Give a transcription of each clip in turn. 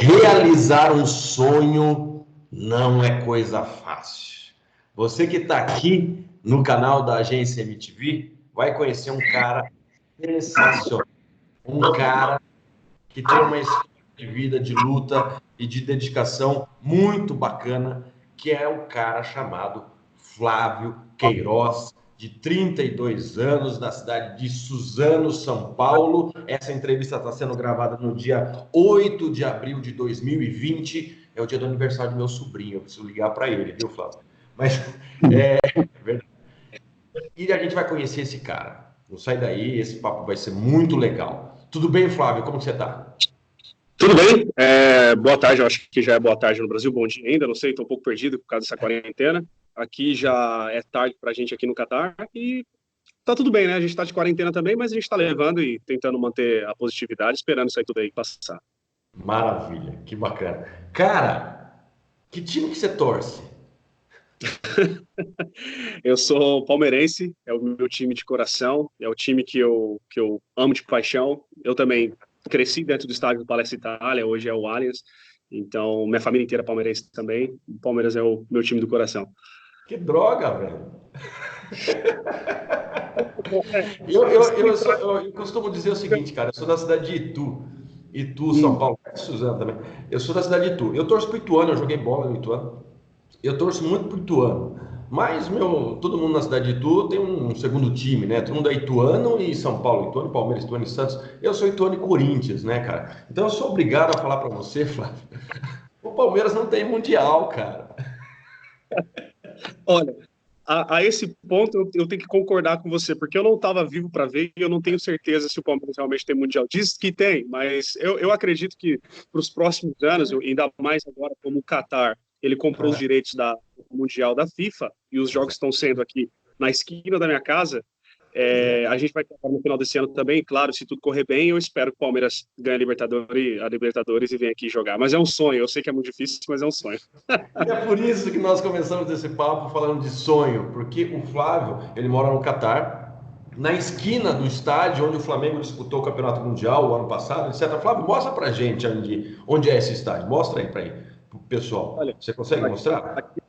Realizar um sonho não é coisa fácil. Você que está aqui no canal da Agência MTV vai conhecer um cara sensacional. Um cara que tem uma história de vida, de luta e de dedicação muito bacana, que é o cara chamado Flávio Queiroz, de 32 anos, da cidade de Suzano, São Paulo. Essa entrevista está sendo gravada no dia 8 de abril de 2020. É o dia do aniversário do meu sobrinho. Eu preciso ligar para ele, viu, Flávio? Mas é verdade. E a gente vai conhecer esse cara. Não sai daí, esse papo vai ser muito legal. Tudo bem, Flávio? Como você está? Tudo bem, boa tarde, eu acho que já é boa tarde no Brasil, bom dia ainda, não sei, estou um pouco perdido por causa dessa quarentena. Aqui já é tarde para a gente aqui no Catar e tá tudo bem, né? A gente está de quarentena também, mas a gente está levando e tentando manter a positividade, esperando isso aí tudo aí passar. Maravilha, que bacana. Cara, que time que você torce? Eu sou palmeirense, é o meu time de coração, é o time que eu amo de paixão. Eu também cresci dentro do estádio do Palestra Itália, hoje é o Allianz, então minha família inteira é palmeirense também. O Palmeiras é o meu time do coração. Que droga, velho. Eu costumo dizer o seguinte, cara, eu sou da cidade de Itu, São Paulo, Suzano também. Eu sou da cidade de Itu. Eu torço pro Ituano, eu joguei bola no Ituano. Eu torço muito pro Ituano. Mas, todo mundo na cidade de Itu tem um segundo time, né? Todo mundo é Ituano e São Paulo. Ituano, Palmeiras, Ituano e Santos. Eu sou Ituano e Corinthians, né, cara? Então eu sou obrigado a falar para você, Flávio. O Palmeiras não tem mundial, cara. Olha, a esse ponto eu tenho que concordar com você, porque eu não estava vivo para ver e eu não tenho certeza se o Palmeiras realmente tem mundial. Diz que tem, mas eu acredito que para os próximos anos, ainda mais agora como o Catar, ele comprou os direitos da mundial da FIFA e os jogos estão sendo aqui na esquina da minha casa. A gente vai ter no final desse ano também, claro, se tudo correr bem, eu espero que o Palmeiras ganhe a Libertadores e venha aqui jogar. Mas é um sonho, eu sei que é muito difícil, mas é um sonho. E é por isso que nós começamos esse papo falando de sonho, porque o Flávio, ele mora no Catar, na esquina do estádio onde o Flamengo disputou o Campeonato Mundial o ano passado, etc. Flávio, mostra pra gente onde é esse estádio. Mostra aí pro pessoal. Olha, você consegue mostrar? Aqui,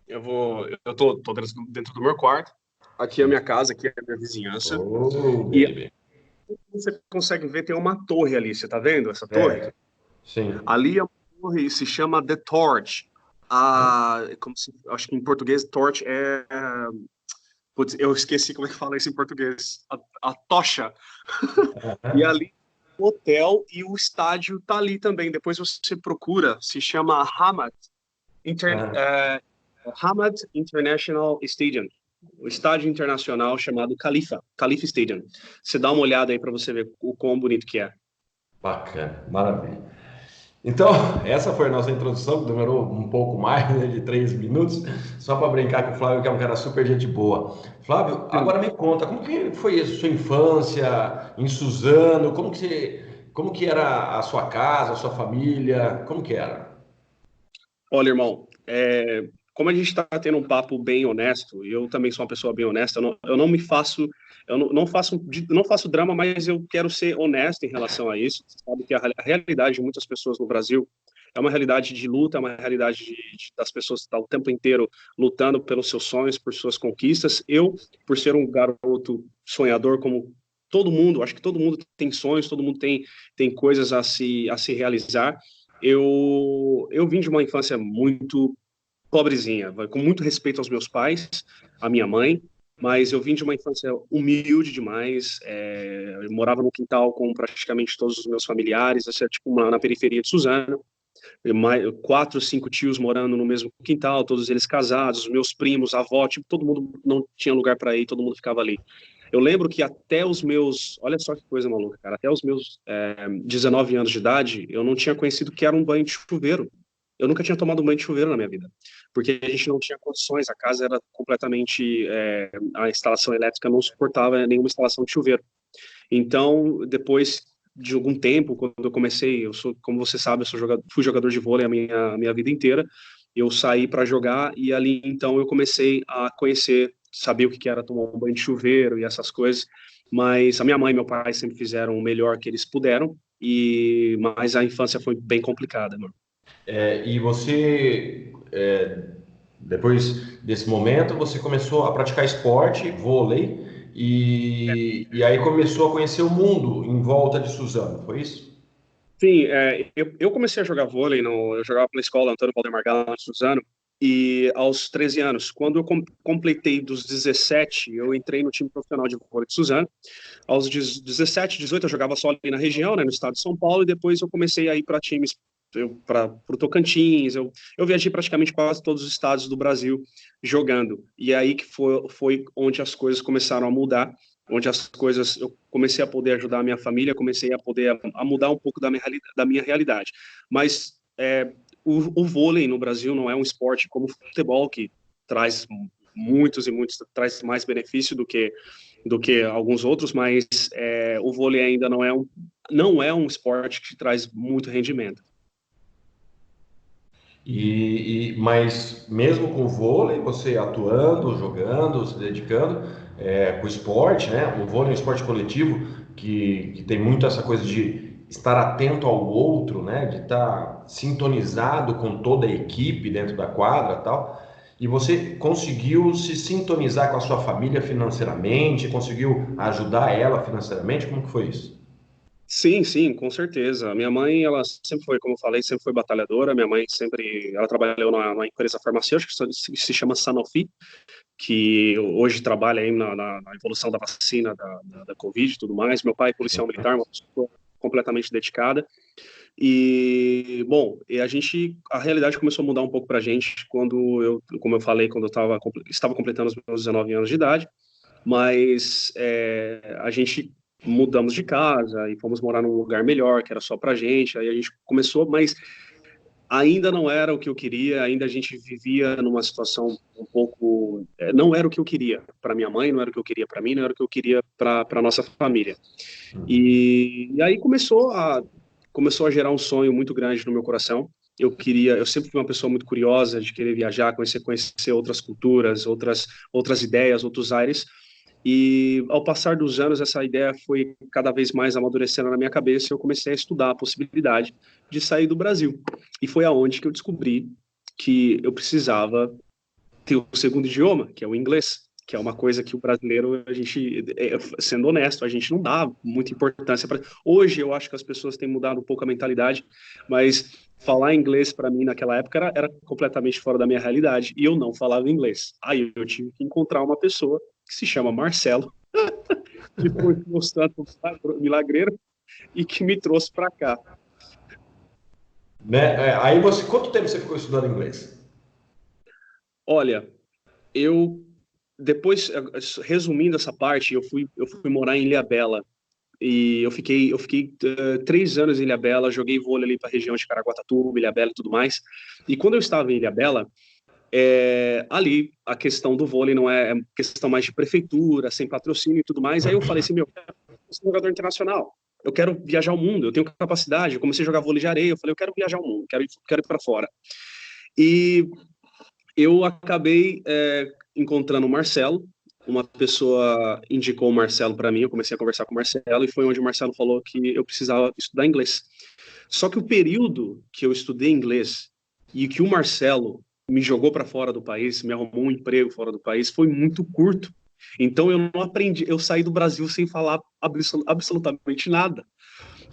eu tô dentro do meu quarto. Aqui é a minha casa, aqui é a minha vizinhança. Oh, E você consegue ver, tem uma torre ali, você tá vendo essa torre? Sim. Ali é uma torre, se chama The Torch. Acho que em português, Torch putz, eu esqueci como é que fala isso em português. A tocha. E ali o hotel e o estádio tá ali também. Depois você procura, se chama Hamad International Stadium. O estádio internacional chamado Khalifa Stadium. Você dá uma olhada aí para você ver o quão bonito que é. Bacana, maravilha. Então, essa foi a nossa introdução, que demorou um pouco mais, né, de 3 minutos, só para brincar com o Flávio, que é um cara super gente boa. Flávio, agora me conta, como que foi a sua infância em Suzano? Como que era a sua casa, a sua família? Como que era? Olha, irmão, como a gente está tendo um papo bem honesto, e eu também sou uma pessoa bem honesta, eu não me faço, eu não faço drama, mas eu quero ser honesto em relação a isso. Você sabe que a realidade de muitas pessoas no Brasil é uma realidade de luta, é uma realidade das pessoas que estão o tempo inteiro lutando pelos seus sonhos, por suas conquistas. Eu, por ser um garoto sonhador como todo mundo, acho que todo mundo tem sonhos, todo mundo tem coisas a se realizar. Eu vim de uma infância muito pobrezinha, com muito respeito aos meus pais, à minha mãe, mas eu vim de uma infância humilde demais. Eu morava no quintal com praticamente todos os meus familiares, assim, tipo na periferia de Suzano, 4, 5 tios morando no mesmo quintal, todos eles casados, os meus primos, avó, tipo, todo mundo não tinha lugar para ir, todo mundo ficava ali. Eu lembro que até os meus, olha só que coisa maluca, cara, até os meus 19 anos de idade, eu não tinha conhecido o que era um banho de chuveiro. Eu nunca tinha tomado um banho de chuveiro na minha vida, porque a gente não tinha condições, a casa era completamente, a instalação elétrica não suportava nenhuma instalação de chuveiro. Então, depois de algum tempo, quando eu comecei, como você sabe, fui jogador de vôlei a minha vida inteira, eu saí para jogar e ali, então, eu comecei a conhecer, saber o que era tomar um banho de chuveiro e essas coisas, mas a minha mãe e meu pai sempre fizeram o melhor que eles puderam, mas a infância foi bem complicada, mano. E você, depois desse momento, você começou a praticar esporte, vôlei, e aí começou a conhecer o mundo em volta de Suzano, foi isso? Sim, eu comecei a jogar vôlei, eu jogava pela escola Antônio Valdemar Galo de Suzano, e aos 13 anos, quando eu completei dos 17, eu entrei no time profissional de vôlei de Suzano. Aos 17, 18, eu jogava só ali na região, né, no estado de São Paulo, e depois eu comecei a ir para times, para o Tocantins, eu viajei praticamente quase todos os estados do Brasil jogando, e aí que foi onde as coisas começaram a mudar, onde as coisas, eu comecei a poder ajudar a minha família, comecei a poder a mudar um pouco da minha realidade, mas o vôlei no Brasil não é um esporte como o futebol, que traz muitos e muitos, traz mais benefício do que alguns outros, mas o vôlei ainda não é um esporte que traz muito rendimento. Mas mesmo com o vôlei, você atuando, jogando, se dedicando com o esporte, né? O vôlei é um esporte coletivo que tem muito essa coisa de estar atento ao outro, né? De estar sintonizado com toda a equipe dentro da quadra, e tal. E você conseguiu se sintonizar com a sua família financeiramente, conseguiu ajudar ela financeiramente? Como que foi isso? Sim, sim, com certeza. Minha mãe, ela sempre foi, como eu falei, sempre foi batalhadora. Minha mãe sempre, ela trabalhou numa empresa farmacêutica que se chama Sanofi, que hoje trabalha aí na evolução da vacina da Covid e tudo mais. Meu pai é policial militar, uma pessoa completamente dedicada. E, bom, a realidade começou a mudar um pouco pra gente quando como eu falei, quando estava completando os meus 19 anos de idade, mas a gente mudamos de casa e fomos morar num lugar melhor, que era só pra gente, aí a gente começou, mas ainda não era o que eu queria, ainda a gente vivia numa situação um pouco, não era o que eu queria para minha mãe, não era o que eu queria para mim, não era o que eu queria para nossa família. E aí começou a gerar um sonho muito grande no meu coração. Eu sempre fui uma pessoa muito curiosa de querer viajar, conhecer outras culturas, outras ideias, outros ares. E ao passar dos anos, essa ideia foi cada vez mais amadurecendo na minha cabeça e eu comecei a estudar a possibilidade de sair do Brasil. E foi aonde que eu descobri que eu precisava ter o segundo idioma, que é o inglês, que é uma coisa que o brasileiro, sendo honesto, a gente não dá muita importância para. Hoje eu acho que as pessoas têm mudado um pouco a mentalidade, mas falar inglês para mim naquela época era completamente fora da minha realidade e eu não falava inglês. Aí eu tive que encontrar uma pessoa que se chama Marcelo, que foi meu santo milagreiro e que me trouxe para cá. Né? Aí você, quanto tempo você ficou estudando inglês? Olha, eu depois, resumindo essa parte, eu fui morar em Ilhabela e eu fiquei 3 anos em Ilhabela, joguei vôlei ali para a região de Caraguatatuba, Ilhabela e tudo mais. E quando eu estava em Ilhabela, ali a questão do vôlei não é questão mais de prefeitura, sem patrocínio e tudo mais. Aí eu falei assim, meu, eu quero ser um jogador internacional. Eu quero viajar o mundo, eu tenho capacidade. Eu comecei a jogar vôlei de areia, eu falei, eu quero viajar o mundo, quero ir para fora. E eu acabei encontrando o Marcelo, uma pessoa indicou o Marcelo para mim, eu comecei a conversar com o Marcelo e foi onde o Marcelo falou que eu precisava estudar inglês. Só que o período que eu estudei inglês e que o Marcelo me jogou para fora do país, me arrumou um emprego fora do país, foi muito curto. Então eu não aprendi, eu saí do Brasil sem falar absolutamente nada.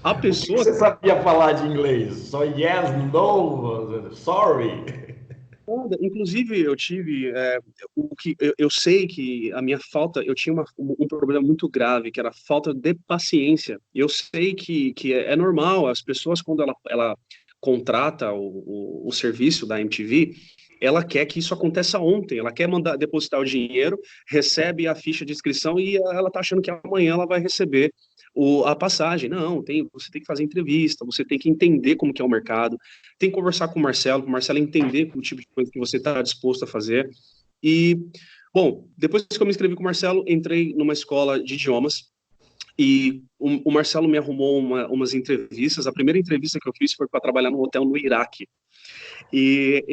A O que pessoa você sabia falar de inglês? Só yes, no, sorry. Inclusive, eu tive o que eu sei que a minha falta, eu tinha um problema muito grave, que era a falta de paciência. Eu sei que é normal, as pessoas, quando ela contrata o serviço da MTV, ela quer que isso aconteça ontem, ela quer mandar depositar o dinheiro, recebe a ficha de inscrição e ela está achando que amanhã ela vai receber a passagem. Não, você tem que fazer entrevista, você tem que entender como que é o mercado, tem que conversar com o Marcelo entender o tipo de coisa que você está disposto a fazer. E, bom, depois que eu me inscrevi com o Marcelo, entrei numa escola de idiomas e o Marcelo me arrumou umas entrevistas. A primeira entrevista que eu fiz foi para trabalhar num hotel no Iraque. E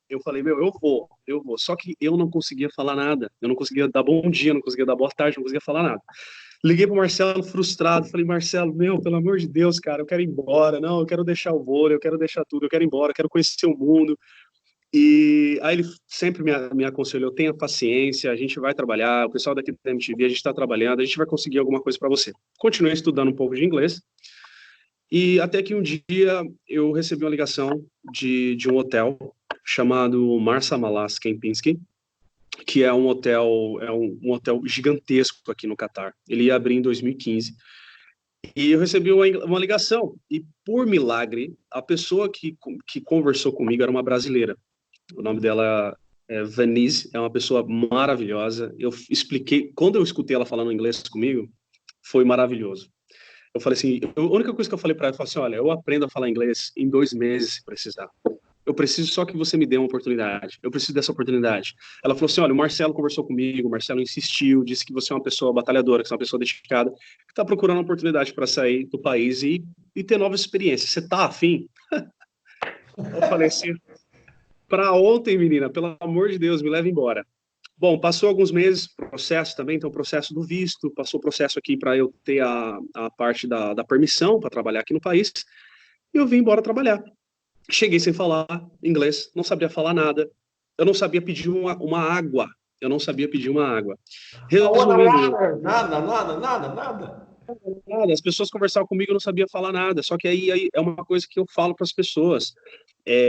eu falei, meu, eu vou. Só que eu não conseguia falar nada, eu não conseguia dar bom dia, não conseguia dar boa tarde, não conseguia falar nada. Liguei pro Marcelo frustrado, falei, Marcelo, meu, pelo amor de Deus, cara, eu quero ir embora, não, eu quero deixar o vôlei, eu quero deixar tudo, eu quero ir embora, eu quero conhecer o mundo. E aí ele sempre me aconselhou, tenha paciência, a gente vai trabalhar, o pessoal daqui da MTV, a gente está trabalhando, a gente vai conseguir alguma coisa para você. Continuei estudando um pouco de inglês, e até que um dia eu recebi uma ligação de um hotel chamado Marsa Malas Kempinski, que é um hotel, um hotel gigantesco aqui no Catar. Ele ia abrir em 2015. E eu recebi uma ligação. E, por milagre, a pessoa que conversou comigo era uma brasileira. O nome dela é Vanise, é uma pessoa maravilhosa. Eu expliquei, quando eu escutei ela falando inglês comigo, foi maravilhoso. Eu falei assim, a única coisa que eu falei para ela, eu falei assim, olha, eu aprendo a falar inglês em 2 meses, se precisar. Eu preciso só que você me dê uma oportunidade. Eu preciso dessa oportunidade. Ela falou assim, olha, o Marcelo conversou comigo, o Marcelo insistiu, disse que você é uma pessoa batalhadora, que você é uma pessoa dedicada, que está procurando uma oportunidade para sair do país e ter novas experiências. Você tá afim? Eu falei assim, para ontem, menina, pelo amor de Deus, me leva embora. Bom, passou alguns meses, processo também, então o processo do visto, passou o processo aqui para eu ter a parte da permissão para trabalhar aqui no país, e eu vim embora trabalhar. Cheguei sem falar inglês, não sabia falar nada, eu não sabia pedir uma água, eu não sabia pedir uma água. Resumindo, Nada. nada, as pessoas conversavam comigo, eu não sabia falar nada, só que aí é uma coisa que eu falo para as pessoas,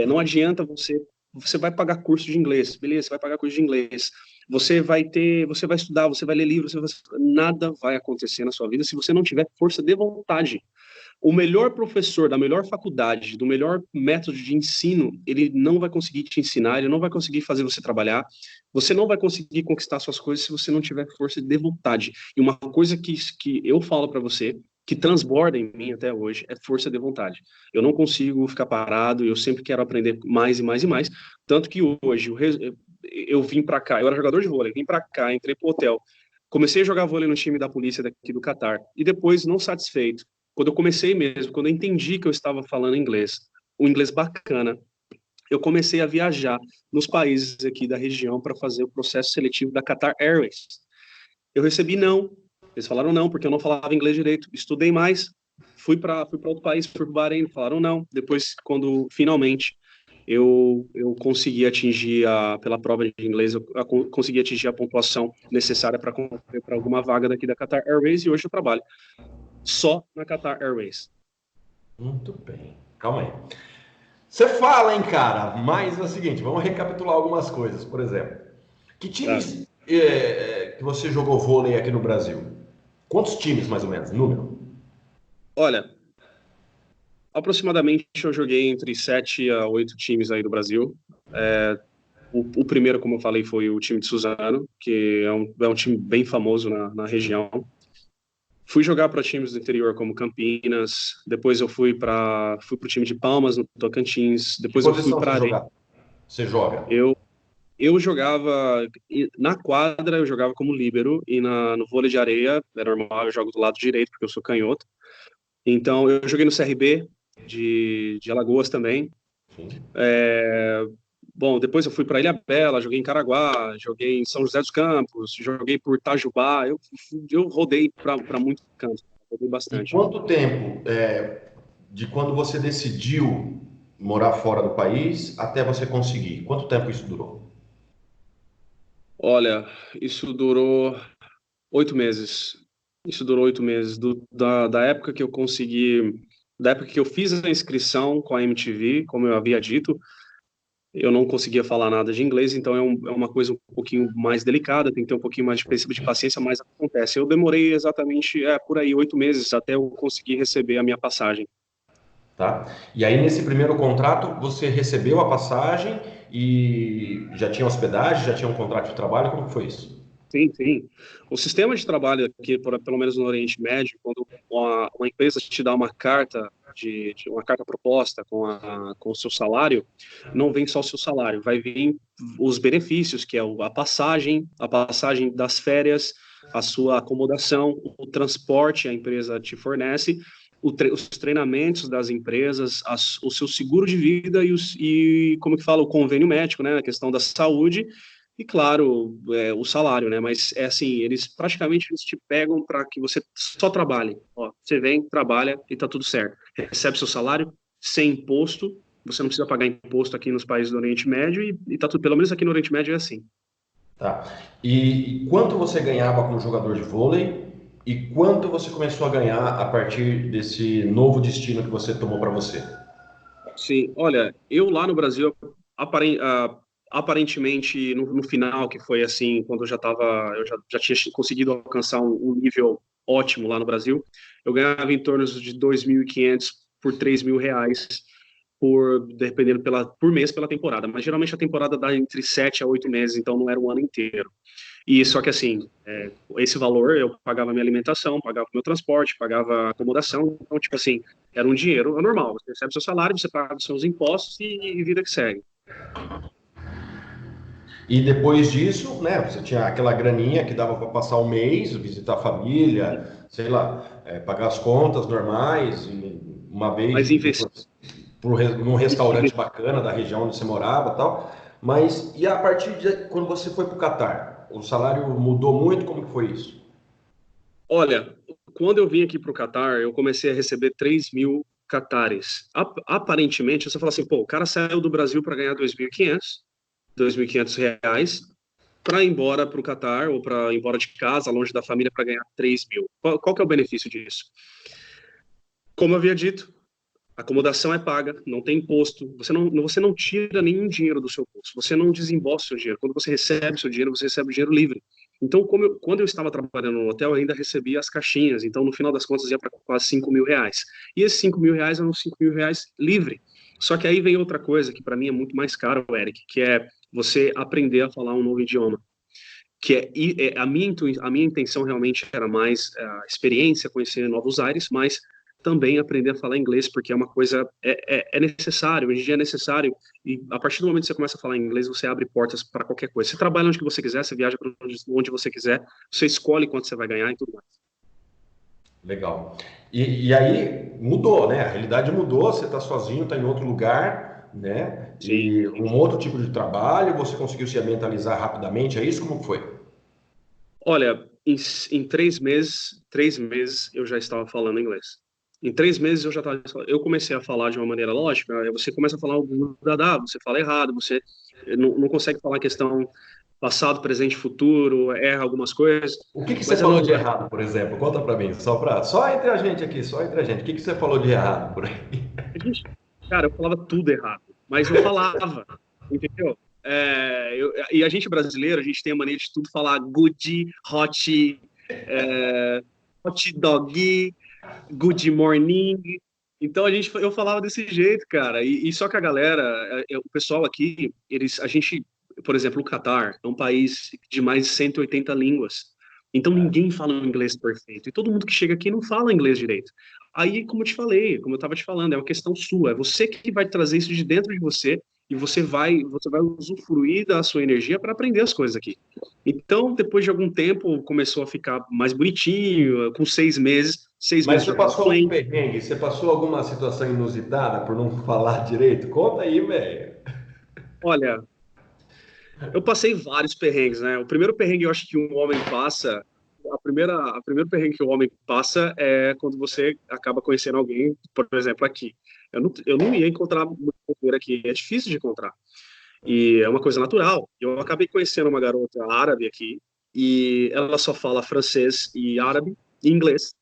não adianta você vai pagar curso de inglês, beleza, você vai pagar curso de inglês, você vai estudar, você vai ler livros, nada vai acontecer na sua vida se você não tiver força de vontade. O melhor professor da melhor faculdade, do melhor método de ensino, ele não vai conseguir te ensinar, ele não vai conseguir fazer você trabalhar, você não vai conseguir conquistar suas coisas se você não tiver força de vontade. E uma coisa que eu falo para você, que transborda em mim até hoje, é força de vontade. Eu não consigo ficar parado, eu sempre quero aprender mais e mais e mais, tanto que hoje eu vim para cá, eu era jogador de vôlei, vim para cá, entrei pro hotel, comecei a jogar vôlei no time da polícia daqui do Catar, e depois, não satisfeito, quando eu comecei mesmo, quando eu entendi que eu estava falando inglês, um inglês bacana, eu comecei a viajar nos países aqui da região para fazer o processo seletivo da Qatar Airways. Eu recebi não, eles falaram não, porque eu não falava inglês direito. Estudei mais, fui para outro país, fui para o Bahrein, falaram não. Depois, quando finalmente eu consegui atingir, pela prova de inglês, eu consegui atingir a pontuação necessária para concorrer para alguma vaga daqui da Qatar Airways, e hoje eu trabalho só na Qatar Airways. Muito bem. Calma aí. Você fala, hein, cara, mas é o seguinte, vamos recapitular algumas coisas. Por exemplo, que times que você jogou vôlei aqui no Brasil? Quantos times, mais ou menos, número? Olha, aproximadamente eu joguei entre 7 a 8 times aí do Brasil. O primeiro, como eu falei, foi o time de Suzano, que é um time bem famoso na região. Fui jogar para times do interior como Campinas, depois eu fui para o time de Palmas, no Tocantins, depois eu fui para Areia. Você joga? Eu jogava, na quadra eu jogava como líbero, e no vôlei de areia, é normal, eu jogo do lado direito, porque eu sou canhoto. Então eu joguei no CRB, de Alagoas também. Bom, depois eu fui para Ilhabela, joguei em Caraguá, joguei em São José dos Campos, joguei por Itajubá, eu rodei para muitos cantos, rodei bastante. E quanto tempo de quando você decidiu morar fora do país até você conseguir? Quanto tempo isso durou? Olha, isso durou 8 meses. Isso durou 8 meses. Da época que eu consegui, da época que eu fiz a inscrição com a MTV, como eu havia dito, eu não conseguia falar nada de inglês, então é uma coisa um pouquinho mais delicada, tem que ter um pouquinho mais de paciência, mas acontece. Eu demorei exatamente por aí 8 meses até eu conseguir receber a minha passagem. Tá? E aí, nesse primeiro contrato, você recebeu a passagem e já tinha hospedagem, já tinha um contrato de trabalho? Como que foi isso? Sim, sim. O sistema de trabalho aqui, pelo menos no Oriente Médio, quando uma empresa te dá uma carta uma carta proposta com o seu salário, não vem só o seu salário, vai vir os benefícios, que é a passagem das férias, a sua acomodação, o transporte a empresa te fornece, os treinamentos das empresas, o seu seguro de vida e como que fala, o convênio médico, né, a questão da saúde, e claro, o salário, né? Mas é assim, eles te pegam para que você só trabalhe. Ó, você vem, trabalha e tá tudo certo. Recebe seu salário sem imposto, você não precisa pagar imposto aqui nos países do Oriente Médio e tá tudo, pelo menos aqui no Oriente Médio é assim. Tá. E quanto você ganhava como jogador de vôlei e quanto você começou a ganhar a partir desse novo destino que você tomou para você? Sim, olha, eu lá no Brasil, aparentemente no final, que foi assim, quando eu já tinha conseguido alcançar um nível ótimo lá no Brasil, eu ganhava em torno de 2.500 por R$ 3.000 dependendo por mês pela temporada, mas geralmente a temporada dá entre 7 a 8 meses, então não era um ano inteiro. E só que assim, esse valor eu pagava minha alimentação, pagava meu transporte, pagava acomodação, então tipo assim, era um dinheiro normal. Você recebe seu salário, você paga os seus impostos e vida que segue. E depois disso, né, você tinha aquela graninha que dava para passar o mês, visitar a família, sei lá, pagar as contas normais, e uma vez Mas investi, num restaurante bacana da região onde você morava, e tal. Mas e a partir de quando você foi para o Catar, o salário mudou muito? Como que foi isso? olha, quando eu vim aqui para o Catar, eu comecei a receber 3.000 catares. Aparentemente, você fala assim, pô, o cara saiu do Brasil para ganhar 2.500 reais para ir embora para o Catar ou para ir embora de casa, longe da família, para ganhar 3.000. Qual que é o benefício disso? Como eu havia dito, a acomodação é paga, não tem imposto, você não tira nenhum dinheiro do seu bolso, você não desembolsa o seu dinheiro. Quando você recebe o seu dinheiro, você recebe o dinheiro livre. Então, quando eu estava trabalhando no hotel, eu ainda recebia as caixinhas, então no final das contas ia para quase R$ 5.000. E esses R$ 5.000 eram R$ 5.000 livre. Só que aí vem outra coisa que para mim é muito mais caro, Eric, que é você aprender a falar um novo idioma. A minha intenção realmente era mais a experiência, conhecer novos ares, mas também aprender a falar inglês, porque é uma coisa, é necessário, hoje em dia é necessário, e a partir do momento que você começa a falar inglês, você abre portas para qualquer coisa. Você trabalha onde que você quiser, você viaja para onde você quiser, você escolhe quanto você vai ganhar e tudo mais. Legal. E aí mudou, né? A realidade mudou, você está sozinho, está em outro lugar, né? Sim. E um outro tipo de trabalho, você conseguiu se ambientalizar rapidamente, é isso? Como foi? Olha, em 3 meses eu já estava falando inglês. Em 3 meses eu comecei a falar de uma maneira lógica. Aí você começa a falar algum dadá, você fala errado, você não consegue falar a questão passado, presente, futuro, erra algumas coisas, O que que você mas é falou de natural. errado, por exemplo? Conta para mim, só entre a gente aqui, só entre a gente. O que que você falou de errado por aí? A gente, cara, eu falava tudo errado, mas eu falava, entendeu? E a gente brasileiro, a gente tem a mania de tudo falar good, é, hot dog, good morning. Então eu falava desse jeito, cara. E só que a galera, o pessoal aqui, por exemplo, o Catar é um país de mais de 180 línguas. Então ninguém fala um inglês perfeito. E todo mundo que chega aqui não fala inglês direito. Aí, como eu te falei, como eu estava te falando, é uma questão sua. É você que vai trazer isso de dentro de você e você vai usufruir da sua energia para aprender as coisas aqui. Então, depois de algum tempo, começou a ficar mais bonitinho. Com 6 meses, seis Mas meses você eu estava passou algum fluente. perrengue? Você passou alguma situação inusitada por não falar direito? Conta aí, velho. Olha, eu passei vários perrengues, né? O primeiro perrengue eu acho que um homem passa, a primeiro perrengue que o homem passa é quando você acaba conhecendo alguém, por exemplo, aqui. Eu não ia encontrar muita mulher aqui, é difícil de encontrar. E é uma coisa natural. Eu acabei conhecendo uma garota árabe aqui, e ela só fala francês e árabe e inglês.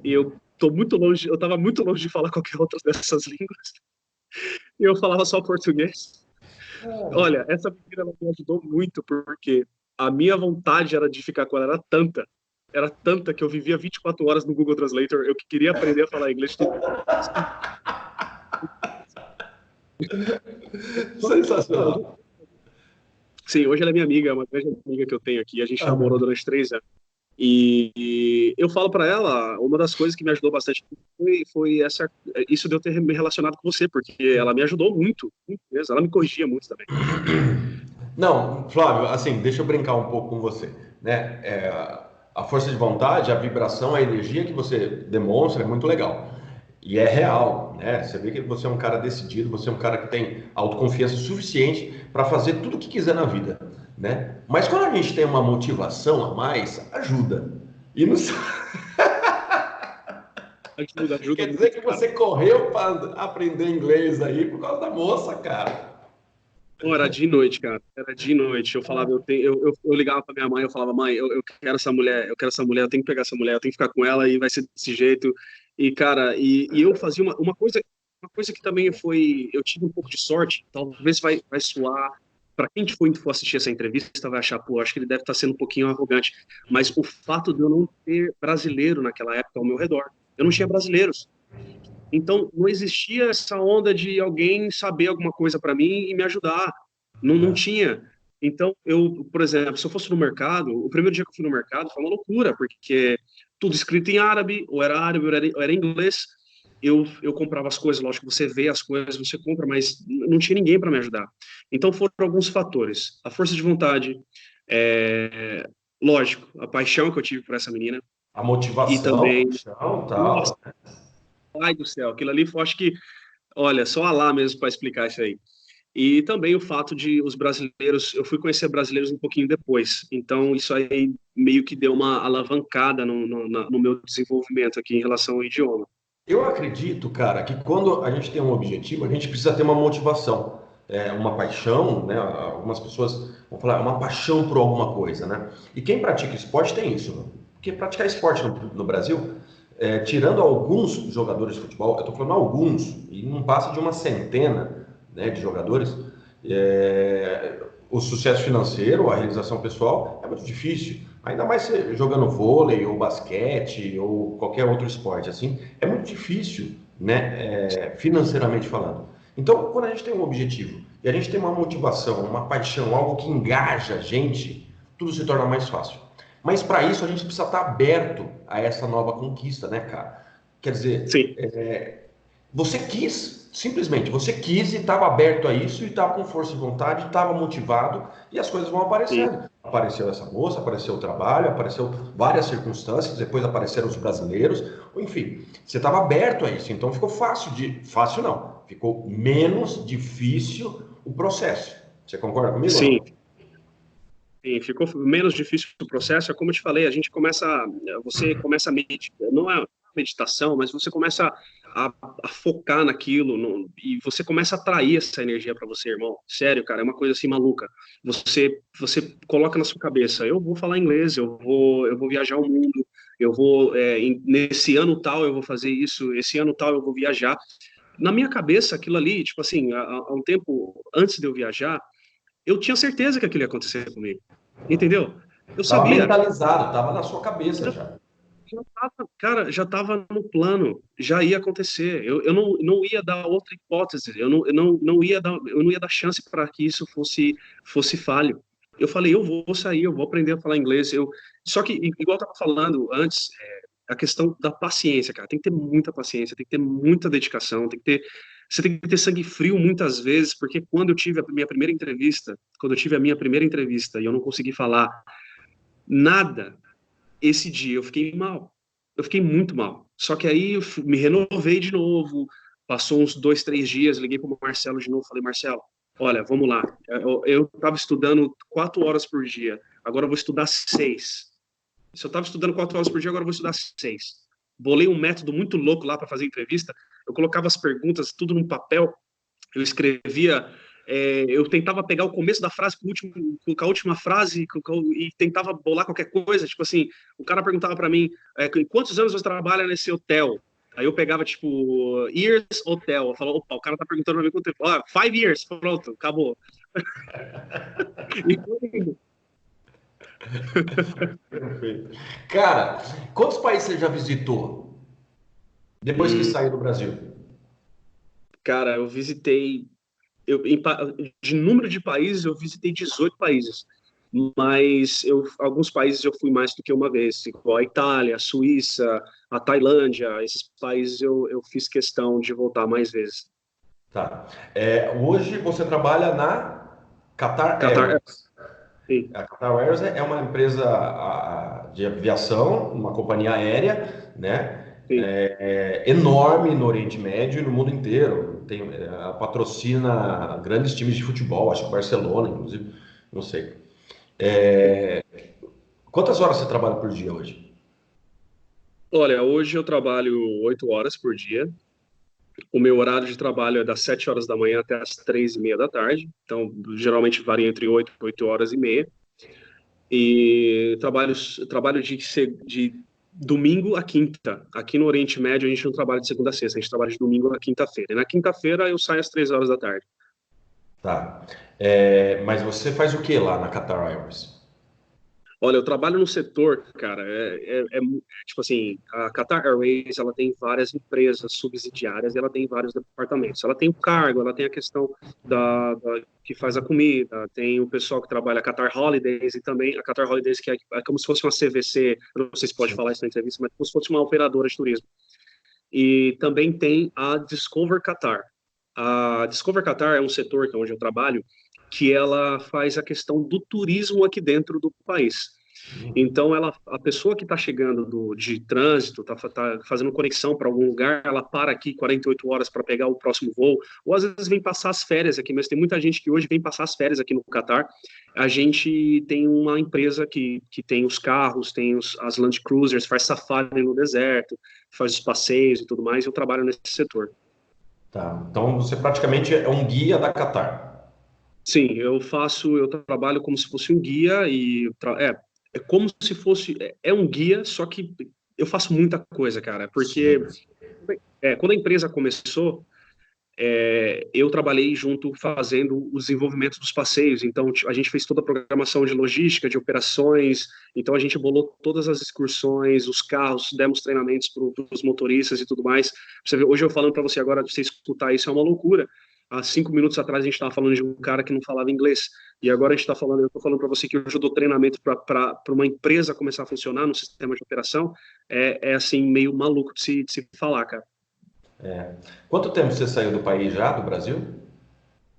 E eu estava muito longe de falar qualquer outra dessas línguas. E eu falava só português. Olha, essa menina ela me ajudou muito, porque a minha vontade era de ficar com ela era tanta que eu vivia 24 horas no Google Translator, eu queria aprender a falar inglês. Sensacional. Sim, hoje ela é minha amiga, é uma grande amiga que eu tenho aqui, a gente namorou durante 3 anos. E eu falo para ela, uma das coisas que me ajudou bastante isso de eu ter me relacionado com você, porque ela me ajudou muito, muito mesmo, ela me corrigia muito também. Não, Flávio, assim, deixa eu brincar um pouco com você, né? A força de vontade, a vibração, a energia que você demonstra é muito legal. E é real, né? Você vê que você é um cara decidido, você é um cara que tem autoconfiança suficiente para fazer tudo o que quiser na vida, né? Mas quando a gente tem uma motivação a mais, ajuda. E não Ajuda quer dizer muito, que cara. você correu para aprender inglês aí por causa da moça, cara. Pô, era de noite, cara. Era de noite. Eu falava, eu ligava pra minha mãe, eu falava, mãe, eu quero essa mulher, eu quero essa mulher, eu tenho que pegar essa mulher, eu tenho que ficar com ela e vai ser desse jeito. E, cara, e eu fazia uma coisa que também foi, eu tive um pouco de sorte, talvez vai soar, para quem for assistir essa entrevista, vai achar, pô, acho que ele deve estar sendo um pouquinho arrogante, mas o fato de eu não ter brasileiro naquela época ao meu redor, eu não tinha brasileiros. Então, não existia essa onda de alguém saber alguma coisa para mim e me ajudar. Não tinha. Então, eu, por exemplo, se eu fosse no mercado, o primeiro dia que eu fui no mercado foi uma loucura, porque tudo escrito em árabe, ou era inglês. Eu comprava as coisas, lógico, você vê as coisas, você compra, mas não tinha ninguém para me ajudar. Então, foram alguns fatores. A força de vontade, é, lógico, a paixão que eu tive por essa menina, A e motivação, também, paixão, nossa, tal. pai do céu, aquilo ali, eu acho que olha, só Alá mesmo para explicar isso aí. E também o fato de os brasileiros, eu fui conhecer brasileiros um pouquinho depois, então isso aí meio que deu uma alavancada no meu desenvolvimento aqui em relação ao idioma. Eu acredito, cara, que quando a gente tem um objetivo, a gente precisa ter uma motivação, uma paixão, né? Algumas pessoas vão falar, uma paixão por alguma coisa, né? E quem pratica esporte tem isso, né? Porque praticar esporte no Brasil, tirando alguns jogadores de futebol, eu tô falando alguns, e não passa de uma centena, né, de jogadores, o sucesso financeiro, a realização pessoal é muito difícil. Ainda mais jogando vôlei ou basquete ou qualquer outro esporte assim, é muito difícil, né, financeiramente falando. Então, quando a gente tem um objetivo e a gente tem uma motivação, uma paixão, algo que engaja a gente, tudo se torna mais fácil. Mas para isso a gente precisa estar aberto a essa nova conquista, né, cara? Quer dizer, Sim, você quis, simplesmente, você quis e estava aberto a isso, e estava com força de vontade, estava motivado, e as coisas vão sim, aparecendo. Apareceu essa moça, apareceu o trabalho, apareceu várias circunstâncias, depois apareceram os brasileiros, enfim, você estava aberto a isso, então ficou fácil fácil não, ficou menos difícil o processo. Você concorda comigo ou sim. não? Sim, ficou menos difícil o processo. É como eu te falei, a gente começa, você começa a meditar, não é meditação, mas você começa a focar naquilo e você começa a atrair essa energia para você, irmão. Sério, cara, é uma coisa assim maluca. Você coloca na sua cabeça, eu vou falar inglês, eu vou viajar o mundo, eu vou nesse ano tal eu vou fazer isso, esse ano tal eu vou viajar. Na minha cabeça, aquilo ali, tipo assim, há um tempo antes de eu viajar, eu tinha certeza que aquilo ia acontecer comigo. Entendeu? Eu Estava sabia. mentalizado, estava na sua cabeça Já, já. cara, já estava no plano, já ia acontecer. Eu não ia dar outra hipótese, eu não ia dar chance para que isso fosse falho. Eu falei, eu vou sair, eu vou aprender a falar inglês. Só que, igual eu estava falando antes, a questão da paciência, cara. Tem que ter muita paciência, tem que ter muita dedicação, você tem que ter sangue frio muitas vezes, porque quando eu tive a minha primeira entrevista e eu não consegui falar nada, esse dia eu fiquei mal. Eu fiquei muito mal. Só que aí eu me renovei de novo. Passou uns 2, 3 dias, liguei para o Marcelo de novo. Falei, Marcelo, olha, vamos lá. Eu estava estudando 4 horas por dia. Agora eu vou estudar 6. Se eu estava estudando 4 horas por dia, agora eu vou estudar 6. Bolei um método muito louco lá para fazer entrevista. Eu colocava as perguntas tudo num papel. Eu escrevia, eu tentava pegar o começo da frase com a última frase e tentava bolar qualquer coisa. Tipo assim, o cara perguntava para mim, quantos anos você trabalha nesse hotel? Aí eu pegava, tipo, years hotel. Eu falava, opa, o cara tá perguntando pra mim quanto tempo. 5 years, pronto, acabou. E, Perfeito. Cara, quantos países você já visitou depois que hum, saiu do Brasil? cara, eu visitei de número de países, eu visitei 18 países, mas alguns países eu fui mais do que uma vez, igual a Itália, a Suíça, a Tailândia, esses países eu fiz questão de voltar mais vezes. Tá. Hoje você trabalha na Qatar Qatar, Airways. sim, A Qatar Airways é uma empresa de aviação, uma companhia aérea, né? sim. Enorme no Oriente Médio e no mundo inteiro. Patrocina grandes times de futebol, acho que Barcelona, inclusive, não sei. É, quantas horas você trabalha por dia hoje? Olha, hoje eu trabalho 8 horas por dia. O meu horário de trabalho é das 7 horas da manhã até as 3:30 da tarde. Então, geralmente varia entre 8 e 8 horas e meia. E trabalho de domingo a quinta. Aqui no Oriente Médio a gente não trabalha de segunda a sexta, a gente trabalha de domingo a quinta-feira. E na quinta-feira eu saio às 3 horas da tarde. Tá. Mas você faz o que lá na Qatar Airways? Olha, eu trabalho no setor, cara, tipo assim, a Qatar Airways, ela tem várias empresas subsidiárias e ela tem vários departamentos. Ela tem o cargo, ela tem a questão que faz a comida, tem o pessoal que trabalha a Qatar Holidays e também a Qatar Holidays, que é como se fosse uma CVC, eu não sei se pode Sim. falar isso na entrevista, mas como se fosse uma operadora de turismo. E também tem a Discover Qatar. A Discover Qatar é um setor que é onde eu trabalho, que ela faz a questão do turismo aqui dentro do país. Então, a pessoa que está chegando de trânsito, tá fazendo conexão para algum lugar, ela para aqui 48 horas para pegar o próximo voo, ou às vezes vem passar as férias aqui, mas tem muita gente que hoje vem passar as férias aqui no Catar. A gente tem uma empresa que tem os carros, tem as Land Cruisers, faz safari no deserto, faz os passeios e tudo mais, e eu trabalho nesse setor. Tá. Então você praticamente é um guia da Qatar. Sim, eu trabalho como se fosse um guia é como se fosse, é um guia, só que eu faço muita coisa, cara, porque Sim. quando a empresa começou, eu trabalhei junto fazendo o desenvolvimento dos passeios, então a gente fez toda a programação de logística, de operações, então a gente bolou todas as excursões, os carros, demos treinamentos para os motoristas e tudo mais. Você vê, hoje eu falando para você agora, você escutar isso é uma loucura. Há 5 minutos atrás a gente estava falando de um cara que não falava inglês, e agora a gente está falando, eu estou falando para você que hoje eu dou treinamento para uma empresa começar a funcionar no sistema de operação, é assim, meio maluco de se falar, cara. Quanto tempo você saiu do país já, do Brasil?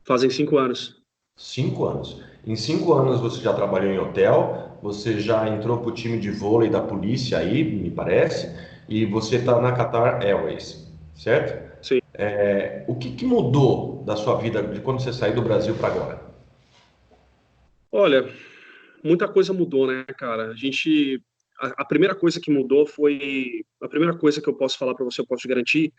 Fazem 5 anos. 5 anos. Em 5 anos você já trabalhou em hotel, você já entrou para o time de vôlei da polícia aí, me parece, e você está na Qatar Airways, certo? Sim. O que mudou da sua vida de quando você saiu do Brasil para agora? Olha, muita coisa mudou, né, cara? A primeira coisa que mudou foi, a primeira coisa que eu posso falar para você, eu posso te garantir,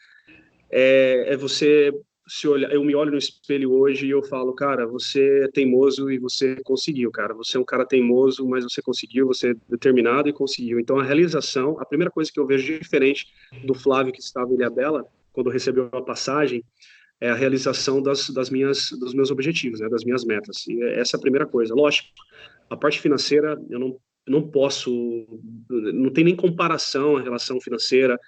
é você se olhar. Eu me olho no espelho hoje e eu falo, cara, você é teimoso e você conseguiu, cara. Você é um cara teimoso, mas você conseguiu, você é determinado e conseguiu. Então, a realização, a primeira coisa que eu vejo diferente do Flávio que estava em Ilhabela, quando recebeu a passagem, é a realização dos meus objetivos, né, das minhas metas. E essa é a primeira coisa. Lógico, a parte financeira, eu não posso, não tem nem comparação a relação financeira,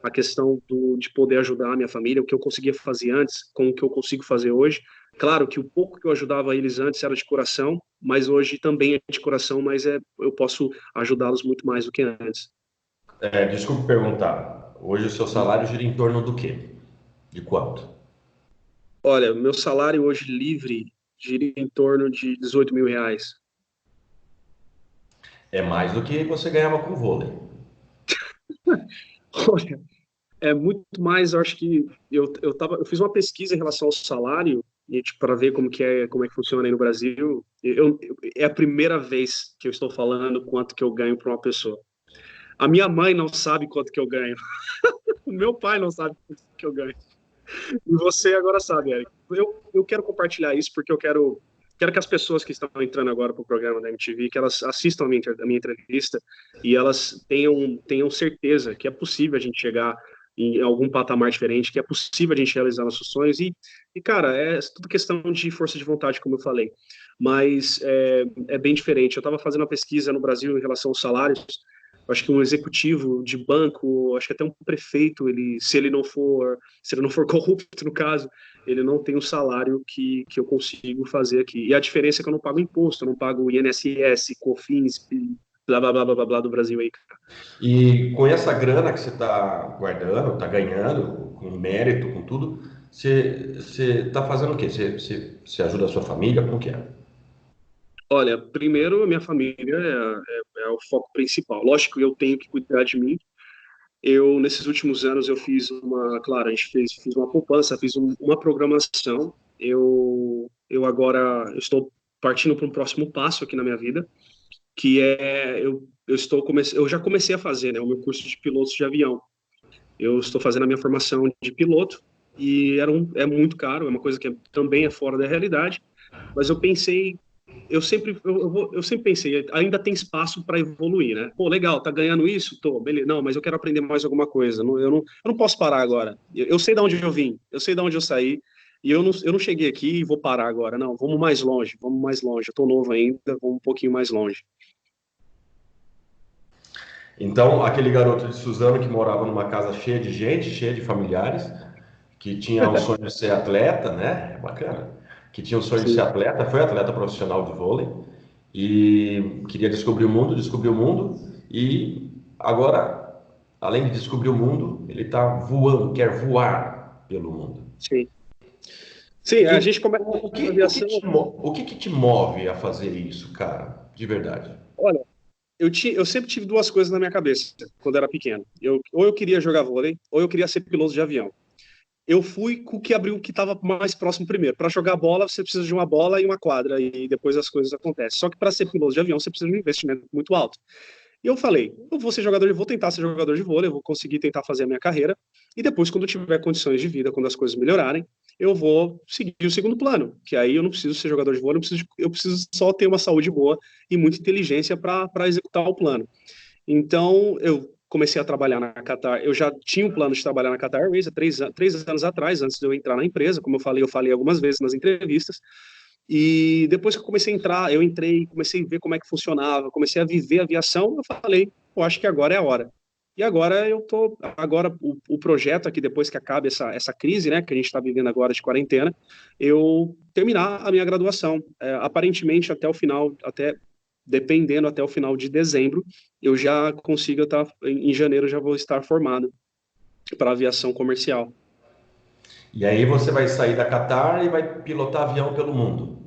a questão de poder ajudar a minha família, o que eu conseguia fazer antes com o que eu consigo fazer hoje. Claro que o pouco que eu ajudava eles antes era de coração, mas hoje também é de coração, mas eu posso ajudá-los muito mais do que antes. Desculpe perguntar, hoje o seu salário gira em torno do quê? De quanto? Olha, meu salário hoje livre gira em torno de R$ 18.000. É mais do que você ganhava com vôlei. Olha, é muito mais, eu acho que eu fiz uma pesquisa em relação ao salário e tipo, para ver como é que funciona aí no Brasil. É a primeira vez que eu estou falando quanto que eu ganho para uma pessoa. A minha mãe não sabe quanto que eu ganho. O meu pai não sabe quanto que eu ganho. E você agora sabe, Eric. Eu quero compartilhar isso porque eu quero que as pessoas que estão entrando agora para o programa da MTV, que elas assistam a minha entrevista e elas tenham certeza que é possível a gente chegar em algum patamar diferente, que é possível a gente realizar nossos sonhos cara, é tudo questão de força de vontade, como eu falei. Mas é bem diferente. Eu estava fazendo uma pesquisa no Brasil em relação aos salários. Acho que um executivo de banco, acho que até um prefeito, se ele não for corrupto, no caso, ele não tem o salário que eu consigo fazer aqui. E a diferença é que eu não pago imposto, eu não pago INSS, COFINS, blá, blá, blá, blá, blá, blá do Brasil aí. E com essa grana que você está guardando, está ganhando, com mérito, com tudo, você está fazendo o quê? Você ajuda a sua família? Como que é? Olha, primeiro, a minha família é o foco principal. Lógico que eu tenho que cuidar de mim. Nesses últimos anos, claro, a gente fiz uma poupança, fiz uma programação. Eu agora estou partindo para um próximo passo aqui na minha vida, que é eu já comecei a fazer, né, o meu curso de pilotos de avião. Eu estou fazendo a minha formação de piloto e é muito caro, é uma coisa que também é fora da realidade, mas eu pensei, eu sempre pensei, ainda tem espaço para evoluir, né? Pô, legal, tá ganhando isso? Tô, beleza. Não, mas eu quero aprender mais alguma coisa. Eu não posso parar agora. Eu sei de onde eu vim, eu sei de onde eu saí, e eu não cheguei aqui e vou parar agora. Não, vamos mais longe, vamos mais longe. Eu tô novo ainda, vamos um pouquinho mais longe. Então, aquele garoto de Suzano que morava numa casa cheia de gente, cheia de familiares, que tinha o sonho de ser atleta, né? É bacana. Que tinha o sonho de ser Sim. atleta, foi atleta profissional de vôlei e queria descobriu o mundo e agora, além de descobrir o mundo, ele está voando, quer voar pelo mundo. Sim. Sim, E a gente começa a aviação. o que te move a fazer isso, cara? De verdade. Olha, eu sempre tive duas coisas na minha cabeça quando era pequeno. Ou eu queria jogar vôlei, ou eu queria ser piloto de avião. Eu fui com o que abriu o que estava mais próximo primeiro. Para jogar bola, você precisa de uma bola e uma quadra, e depois as coisas acontecem. Só que para ser piloto de avião, você precisa de um investimento muito alto. E eu falei, eu vou ser jogador, vou tentar ser jogador de vôlei, eu vou conseguir tentar fazer a minha carreira, e depois, quando eu tiver condições de vida, quando as coisas melhorarem, eu vou seguir o segundo plano, que aí eu não preciso ser jogador de vôlei, eu preciso só ter uma saúde boa e muita inteligência para executar o plano. Então, eu comecei a trabalhar na Qatar. Eu já tinha um plano de trabalhar na Qatar Airways há 3 anos atrás, antes de eu entrar na empresa. Como eu falei algumas vezes nas entrevistas. E depois que eu comecei a entrar, eu entrei, comecei a ver como é que funcionava, comecei a viver a aviação. Eu falei, eu acho que agora é a hora. E agora agora o projeto aqui, depois que acabe essa crise, né, que a gente está vivendo agora de quarentena, eu terminar a minha graduação. Aparentemente, até o final, até dependendo até o final de dezembro, eu já consigo estar, em janeiro, eu já vou estar formado para aviação comercial. E aí você vai sair da Qatar e vai pilotar avião pelo mundo.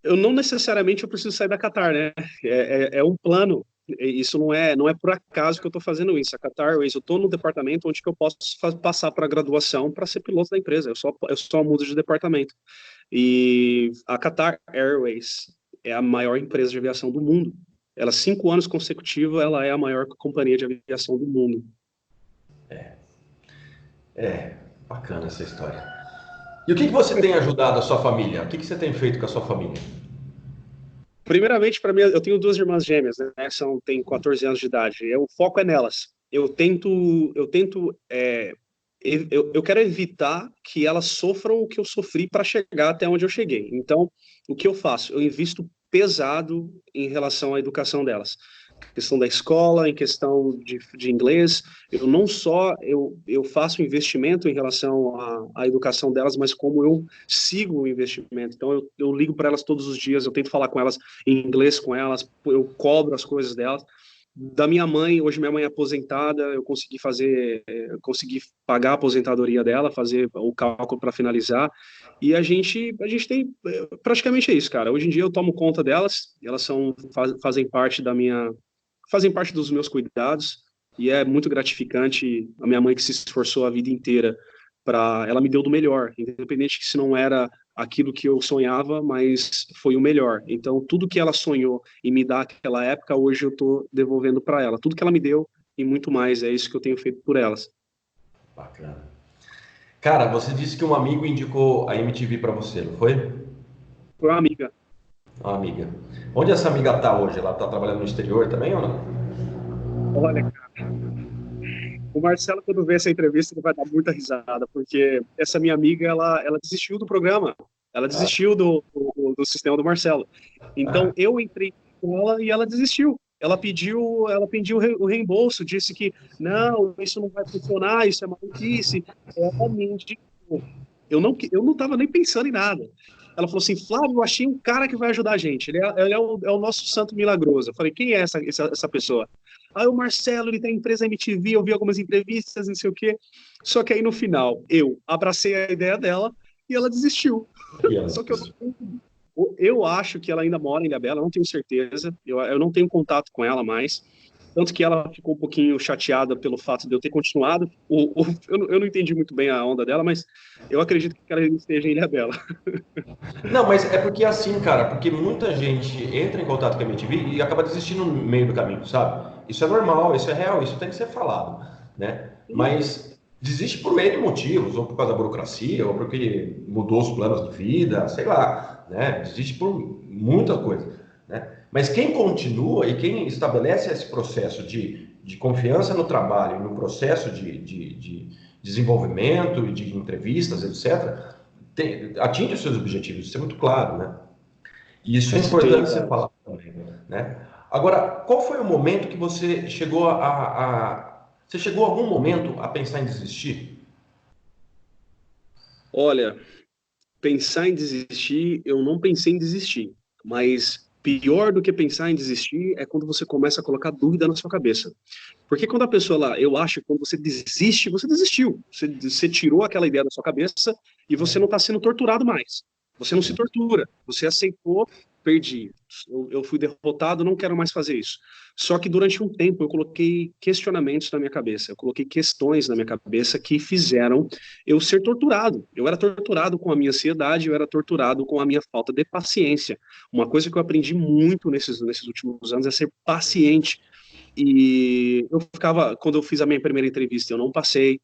Eu não necessariamente eu preciso sair da Qatar, né? É um plano. Isso não é por acaso que eu estou fazendo isso. A Qatar Airways, eu estou no departamento onde que eu posso passar para a graduação para ser piloto da empresa. Eu só mudo de departamento. E a Qatar Airways é a maior empresa de aviação do mundo. Ela, 5 anos consecutivos, ela é a maior companhia de aviação do mundo. É, bacana essa história. E o que você tem ajudado a sua família? O que você tem feito com a sua família? Primeiramente, para mim, eu tenho duas irmãs gêmeas, né? Tem 14 anos de idade. O foco é nelas. Eu quero evitar que elas sofram o que eu sofri para chegar até onde eu cheguei. Então, o que eu faço? Eu invisto pesado em relação à educação delas. Questão da escola, em questão de inglês, eu não só eu faço investimento em relação à educação delas, mas como eu sigo o investimento. Então eu ligo para elas todos os dias, eu tento falar com elas em inglês com elas, eu cobro as coisas delas. Da minha mãe, hoje minha mãe é aposentada, eu consegui pagar a aposentadoria dela, fazer o cálculo para finalizar, e a gente tem, praticamente é isso, cara. Hoje em dia eu tomo conta delas, elas fazem parte dos meus cuidados, e é muito gratificante. A minha mãe, que se esforçou a vida inteira para, ela me deu do melhor, independente que se não era aquilo que eu sonhava, mas foi o melhor. Então, tudo que ela sonhou em me dar naquela época, hoje eu estou devolvendo para ela. Tudo que ela me deu e muito mais, é isso que eu tenho feito por elas. Bacana. Cara, você disse que um amigo indicou a MTV para você, não foi? Foi uma amiga. Uma amiga. Onde essa amiga tá hoje? Ela tá trabalhando no exterior também ou não? Olha, o Marcelo, quando vê essa entrevista, ele vai dar muita risada, porque essa minha amiga, ela desistiu do programa, ela desistiu do sistema do Marcelo. Então, eu entrei com ela e ela desistiu. Ela pediu o reembolso, disse que não, isso não vai funcionar, isso é maluquice. Ela me indicou. Eu não estava nem pensando em nada. Ela falou assim, Flávio, eu achei um cara que vai ajudar a gente. Ele é o nosso santo milagroso. Eu falei, quem é essa pessoa? Aí o Marcelo, ele tem empresa MTV, eu vi algumas entrevistas, não sei o quê. Só que aí no final, eu abracei a ideia dela e ela desistiu. E ela Só que disse, eu acho que ela ainda mora em Ilhabela, não tenho certeza. Eu não tenho contato com ela mais. tanto que ela ficou um pouquinho chateada pelo fato de eu ter continuado. Eu não entendi muito bem a onda dela, mas eu acredito que ela esteja em Ilhabela. Não, mas é porque assim, cara, porque muita gente entra em contato com a MTV e acaba desistindo no meio do caminho, sabe? Isso é normal, isso é real, isso tem que ser falado, né? Mas desiste por N motivos, ou por causa da burocracia, ou porque mudou os planos de vida, sei lá, né? Desiste por muita coisa, né? Mas quem continua e quem estabelece esse processo de confiança no trabalho, no processo de desenvolvimento e de entrevistas, etc., atinge os seus objetivos, isso é muito claro, né? E isso é importante você falar também, né? Agora, qual foi o momento que você chegou você chegou a algum momento a pensar em desistir? Olha, pensar em desistir, eu não pensei em desistir, mas pior do que pensar em desistir é quando você começa a colocar dúvida na sua cabeça. Porque quando a pessoa lá, eu acho que quando você desiste, você desistiu. Você tirou aquela ideia da sua cabeça e você não está sendo torturado mais. Você não se tortura. Você aceitou, perdi. Eu fui derrotado, não quero mais fazer isso. Só que durante um tempo eu coloquei questionamentos na minha cabeça, eu coloquei questões na minha cabeça que fizeram eu ser torturado. Eu era torturado com a minha ansiedade, eu era torturado com a minha falta de paciência. Uma coisa que eu aprendi muito nesses últimos anos é ser paciente. E eu ficava, quando eu fiz a minha primeira entrevista, eu não passei.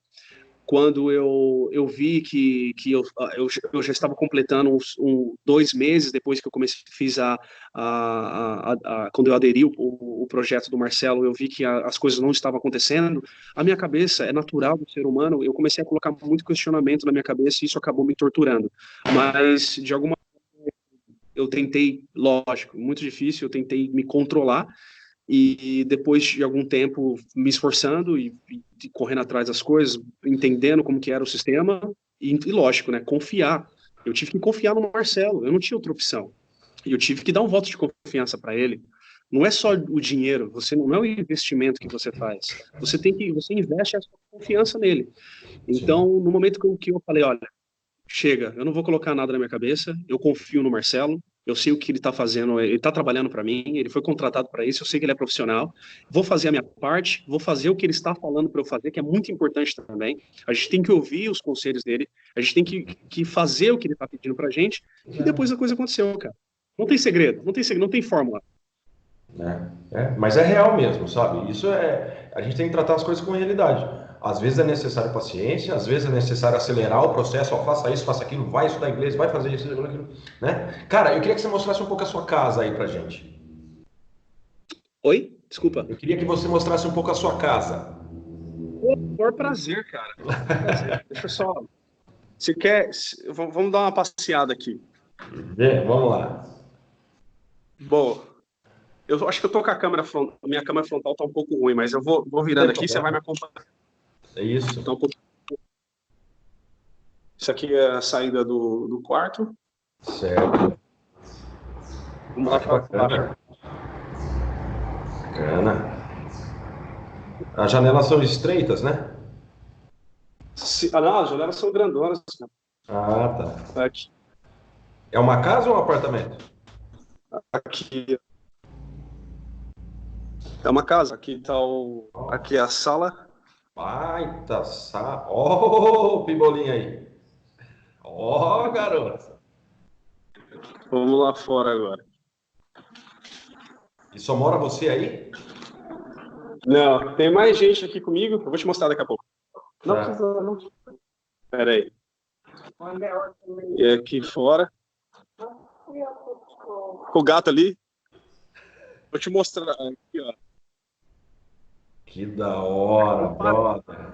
Quando eu vi que eu já estava completando 2 meses depois que eu comecei, fiz quando eu aderi o projeto do Marcelo, eu vi que as coisas não estavam acontecendo. A minha cabeça é natural do ser humano, eu comecei a colocar muito questionamento na minha cabeça e isso acabou me torturando. Mas, de alguma forma, eu tentei, lógico, muito difícil, eu tentei me controlar e depois de algum tempo me esforçando e correndo atrás das coisas, entendendo como que era o sistema e lógico, né, confiar. Eu tive que confiar no Marcelo, eu não tinha outra opção. E eu tive que dar um voto de confiança para ele. Não é só o dinheiro, você não é o investimento que você faz. Você investe a sua confiança nele. Sim. Então, no momento que eu falei, olha, chega, eu não vou colocar nada na minha cabeça, eu confio no Marcelo, eu sei o que ele está fazendo, ele está trabalhando para mim, ele foi contratado para isso, eu sei que ele é profissional, vou fazer a minha parte, vou fazer o que ele está falando para eu fazer, que é muito importante também. A gente tem que ouvir os conselhos dele, a gente tem que fazer o que ele está pedindo para a gente, e depois a coisa aconteceu, cara. Não tem segredo, não tem segredo, não tem fórmula. Né? Mas é real mesmo, sabe? Isso é. A gente tem que tratar as coisas com realidade. Às vezes é necessário paciência, às vezes é necessário acelerar o processo, ó, faça isso, faça aquilo, vai estudar inglês, vai fazer isso, aquilo, né? Cara, eu queria que você mostrasse um pouco a sua casa aí pra gente. Oi? Desculpa. Eu queria que você mostrasse um pouco a sua casa. Por prazer, cara. Por prazer. Deixa eu só. Você quer. Vamos dar uma passeada aqui. Vamos lá. Bom, eu acho que eu tô com a câmera frontal, minha câmera frontal tá um pouco ruim, mas eu vou Não virando tem aqui, você vai me problema. acompanhar. É isso. Então, isso aqui é a saída do quarto. Certo. Vamos Ah, lá que para baixo. bacana. Bacana. As janelas são estreitas, né? Não, as janelas são grandonas. Ah, tá. Aqui, É uma casa ou um apartamento? aqui é uma casa. Aqui tá aqui é a sala. Baita Ó, o Pibolinho aí. Ó, garoto. Vamos lá fora agora. E só mora você aí? Não, tem mais gente aqui comigo. Eu vou te mostrar daqui a pouco. Não Tá. precisa, não. Pera aí. E aqui fora. O gato ali. Vou te mostrar aqui, ó. Que da hora, brother.